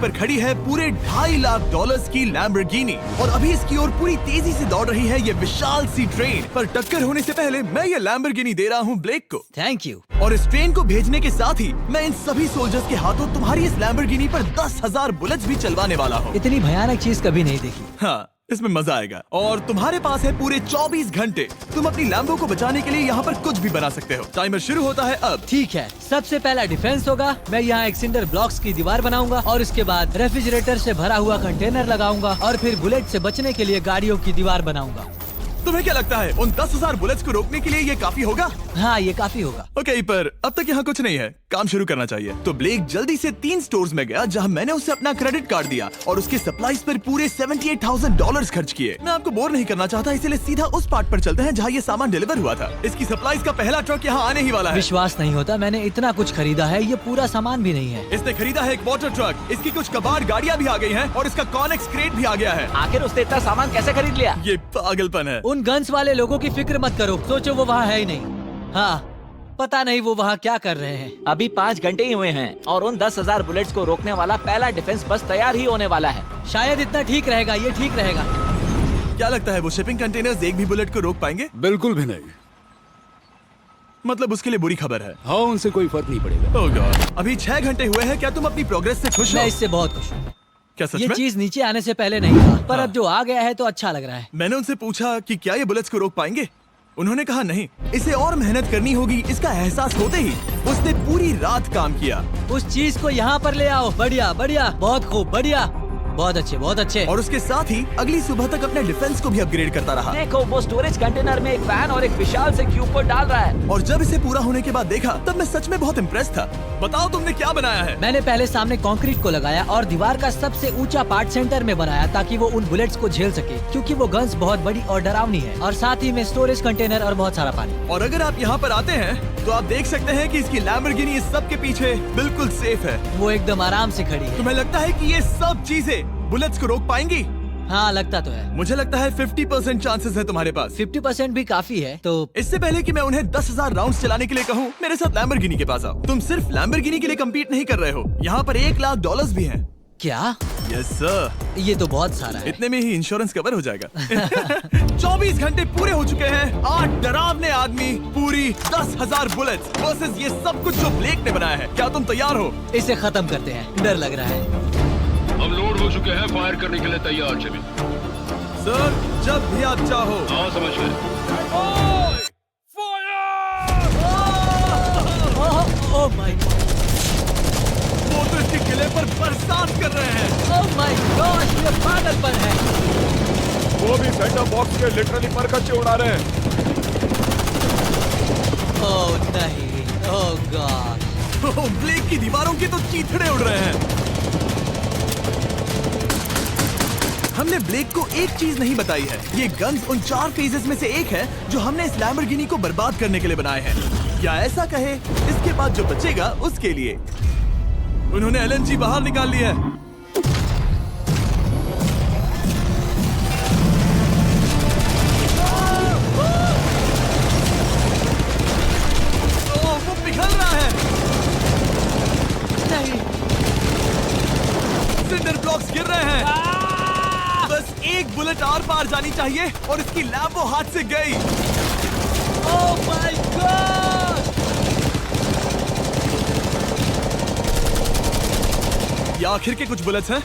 पर खड़ी है पूरे $2.5 लाख की लैम्बोर्गिनी और अभी इसकी ओर पूरी तेजी से दौड़ रही है ये विशाल सी ट्रेन। पर टक्कर होने से पहले मैं ये लैम्बोर्गिनी दे रहा हूँ ब्लेक को। Thank you. और इस ट्रेन को भेजने के साथ ही मैं इन सभी सोल्जर्स के हाथों तुम्हारी इस लैम्बोर्गिनी पर 10,000 बुलेट्स भी चलवाने वाला हूँ। इतनी भयानक चीज कभी नहीं देखी। हाँ, इसमें मजा आएगा। और तुम्हारे पास है पूरे 24 घंटे। तुम अपनी लैम्बो को बचाने के लिए यहाँ पर कुछ भी बना सकते हो। टाइमर शुरू होता है अब। ठीक है, सबसे पहला डिफेंस होगा। मैं यहाँ एक सिंडर ब्लॉक्स की दीवार बनाऊंगा और इसके बाद रेफ्रिजरेटर से भरा हुआ कंटेनर लगाऊंगा और फिर बुलेट से बचने के लिए गाड़ियों की दीवार बनाऊंगा। तुम्हें क्या लगता है उन 10,000 बुलेट्स को रोकने के लिए ये काफी होगा? हाँ, ये काफी होगा। ओके, पर अब तक यहाँ कुछ नहीं है, काम शुरू करना चाहिए। तो ब्लेक जल्दी से 3 स्टोर्स में गया जहाँ मैंने उसे अपना क्रेडिट कार्ड दिया और उसके सप्लाईज पर पूरे $78,000 खर्च किए। मैं आपको बोर नहीं करना चाहता, इसलिए सीधा उस पार्ट पर चलते हैं जहाँ ये सामान डिलीवर हुआ था। इसकी सप्लाईज का पहला ट्रक यहाँ आने ही वाला है। विश्वास नहीं होता, मैंने इतना कुछ खरीदा है, ये पूरा सामान भी नहीं है। इसने खरीदा है एक वाटर ट्रक, इसकी कुछ कबाड़ गाड़ियाँ भी आ गई हैं और इसका कॉनेक्स क्रेट भी आ गया है। आखिर उसने इतना सामान कैसे खरीद लिया? ये पागलपन है। उन गन्स वाले लोगों की फिक्र मत करो, सोचो वो वहाँ है ही नहीं। हाँ, पता नहीं वो वहाँ क्या कर रहे हैं। अभी 5 घंटे ही हुए हैं और उन 10,000 बुलेट्स को रोकने वाला पहला डिफेंस बस तैयार ही होने वाला है। शायद इतना ठीक रहेगा, ये ठीक रहेगा। क्या लगता है वो शिपिंग कंटेनर्स एक भी बुलेट को रोक पाएंगे? बिल्कुल भी नहीं। मतलब उसके लिए बुरी खबर है। हाँ, उनसे कोई फर्क नहीं पड़ेगा। ओह गॉड, अभी 6 घंटे हुए हैं। क्या तुम अपनी प्रोग्रेस से खुश हो? मैं इससे बहुत खुश हूँ। क्या सच ये में? चीज नीचे आने से पहले नहीं था, पर हाँ। अब जो आ गया है तो अच्छा लग रहा है। मैंने उनसे पूछा कि क्या ये बुलेट्स को रोक पाएंगे। उन्होंने कहा नहीं, इसे और मेहनत करनी होगी। इसका एहसास होते ही उसने पूरी रात काम किया। उस चीज को यहाँ पर ले आओ। बढ़िया बढ़िया, बहुत खूब, बढ़िया, बहुत अच्छे, बहुत अच्छे। और उसके साथ ही अगली सुबह तक अपने डिफेंस को भी अपग्रेड करता रहा। देखो, वो स्टोरेज कंटेनर में एक फैन और एक विशाल से क्यूब को डाल रहा है। और जब इसे पूरा होने के बाद देखा तब मैं सच में बहुत इम्प्रेस था। बताओ तुमने क्या बनाया है? मैंने पहले सामने कंक्रीट को लगाया और दीवार का सबसे ऊंचा पार्ट सेंटर में बनाया ताकि वो उन बुलेट्स को झेल सके, क्योंकि वो गन्स बहुत बड़ी और डरावनी है। और साथ ही में स्टोरेज कंटेनर और बहुत सारा पानी। और अगर आप यहाँ पर आते हैं तो आप देख सकते हैं कि इसकी लैम्बोर्गिनी इस सब के पीछे बिल्कुल सेफ है। वो एकदम आराम से खड़ी है। तुम्हें लगता है कि ये सब चीजें बुलेट्स को रोक पाएंगी? हाँ, लगता तो है। मुझे लगता है 50% चांसेस है तुम्हारे पास। 50% भी काफी है। तो इससे पहले कि मैं उन्हें 10,000 राउंड्स चलाने के लिए कहूँ, मेरे साथ लैम्बोर्गिनी के पास आओ। तुम सिर्फ लैम्बोर्गिनी के लिए कम्पीट नहीं कर रहे हो, यहाँ पर $1 लाख भी हैं। क्या? Yes sir. ये तो बहुत सारा है। इतने में ही इंश्योरेंस कवर हो जाएगा। 24 घंटे पूरे हो चुके हैं। 8 डरावने आदमी, पूरी 10,000 बुलेट्स वर्सेस ये सब कुछ जो ब्लेक ने बनाया है। क्या तुम तैयार हो? इसे खत्म करते हैं, डर लग रहा है। हम लोड हो चुके हैं, फायर करने के लिए तैयार। चलिए सर, जब भी आप चाहो। हाँ, समझ गए। ओह माय गॉड, वो तो इसके किले पर बरसात कर रहे हैं। ओह माय गॉड, ये पागलपन है। वो भी सेटअप बॉक्स के लिटरली पर कच्चे उड़ा रहे हैं। ओह नहीं, ओह गॉड। ब्लेक की दीवारों के तो चीथड़े उड़ रहे हैं। हमने ब्लेक को एक चीज नहीं बताई है, ये गन्स उन 4 फेजेस में से एक है जो हमने इस लैम्बोर्गिनी को बर्बाद करने के लिए बनाए हैं। या ऐसा कहे, इसके बाद जो बचेगा उसके लिए। उन्होंने LNG बाहर निकाल लिया है। वो पिघल रहा है। नहीं, सिंडर ब्लॉक्स गिर रहे हैं। बस एक बुलेट आर पार जानी चाहिए और इसकी लैम्बो हाथ से गई। Oh my God. ये आखिर के कुछ बुलेट्स हैं।